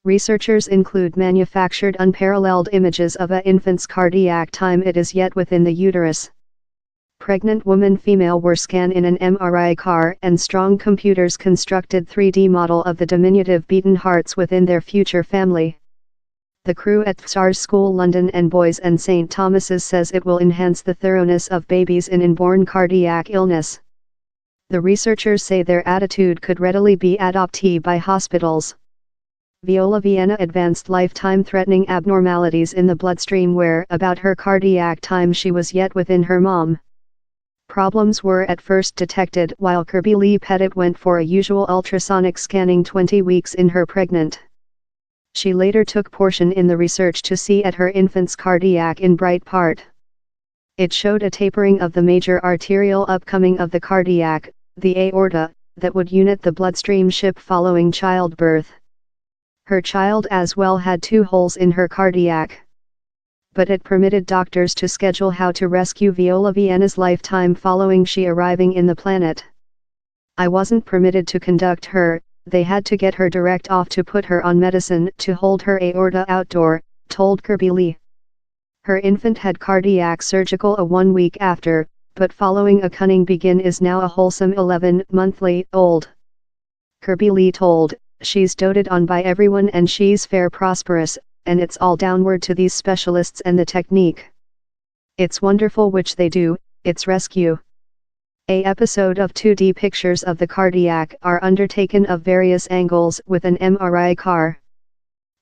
Researchers include manufactured unparalleled images of an infant's cardiac time it is yet within the uterus. Pregnant woman female were scanned in an MRI car and strong computers constructed 3D model of the diminutive beaten hearts within their future family. The crew at Uterus School London and Boys and St Thomas's says it will enhance the thoroughness of babies in inborn cardiac illness. The researchers say their attitude could readily be adopted by hospitals. Viola Vienna advanced lifetime-threatening abnormalities in the bloodstream where about her cardiac time she was yet within her mom. Problems were at first detected while Kirby Lee Pettit went for a usual ultrasonic scanning 20 weeks in her pregnant. She later took portion in the research to see at her infant's cardiac in bright part. It showed a tapering of the major arterial upcoming of the cardiac, the aorta, that would unit the bloodstream ship following childbirth. Her child as well had 2 holes in her cardiac. But it permitted doctors to schedule how to rescue Viola Vienna's lifetime following she arriving in the planet. I wasn't permitted to conduct her, they had to get her direct off to put her on medicine to hold her aorta outdoor, told Kirby Lee. Her infant had cardiac surgical a 1 week after, but following a cunning begin is now a wholesome 11-monthly-old. Kirby Lee told, she's doted on by everyone and she's fair prosperous, and it's all downward to these specialists and the technique. It's wonderful which they do, it's rescue. A episode of 2D pictures of the cardiac are undertaken of various angles with an MRI car.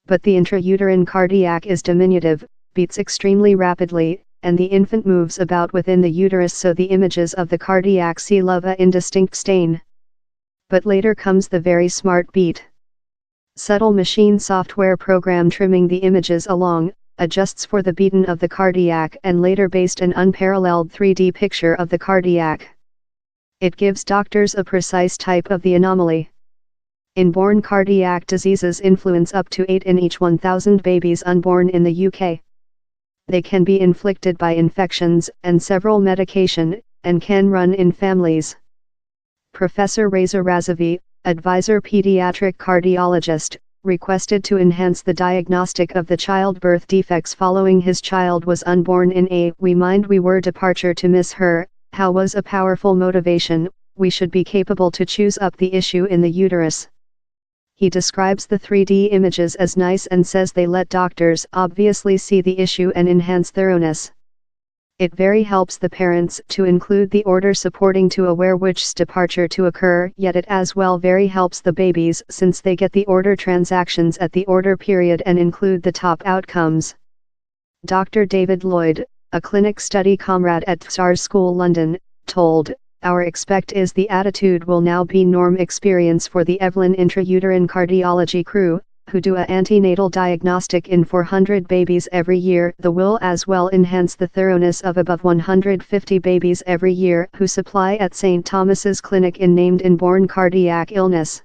But the intrauterine cardiac is diminutive, beats extremely rapidly, and the infant moves about within the uterus so the images of the cardiac see lava indistinct stain. But later comes the very smart beat. Subtle machine software program trimming the images along, adjusts for the beaten of the cardiac and later based an unparalleled 3D picture of the cardiac. It gives doctors a precise type of the anomaly. Inborn cardiac diseases influence up to 8 in each 1,000 babies unborn in the UK. They can be inflicted by infections and several medication, and can run in families. Professor Reza Razavi, advisor pediatric cardiologist, requested to enhance the diagnostic of the childbirth defects following his child was unborn in a "we mind we were departure to miss her, how was a powerful motivation, we should be capable to choose up the issue in the uterus." He describes the 3D images as nice and says they let doctors obviously see the issue and enhance thoroughness. It very helps the parents to include the order supporting to aware which's departure to occur, yet it as well very helps the babies since they get the order transactions at the order period and include the top outcomes. Dr. David Lloyd, a clinic study comrade at Uterus School London, told, "Our expect is the attitude will now be norm experience for the Evelyn intrauterine cardiology crew, who do a antenatal diagnostic in 400 babies every year. The will as well enhance the thoroughness of above 150 babies every year who supply at St. Thomas's Clinic in named inborn cardiac illness."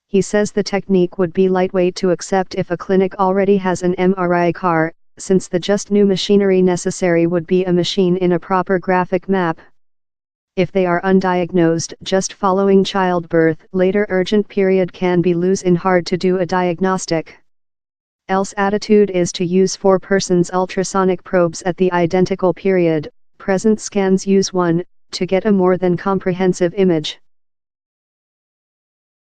He says the technique would be lightweight to accept if a clinic already has an MRI car, since the just new machinery necessary would be a machine in a proper graphic map. If they are undiagnosed just following childbirth, later urgent period can be loose and hard to do a diagnostic. Else attitude is to use 4 persons ultrasonic probes at the identical period, present scans use 1, to get a more than comprehensive image.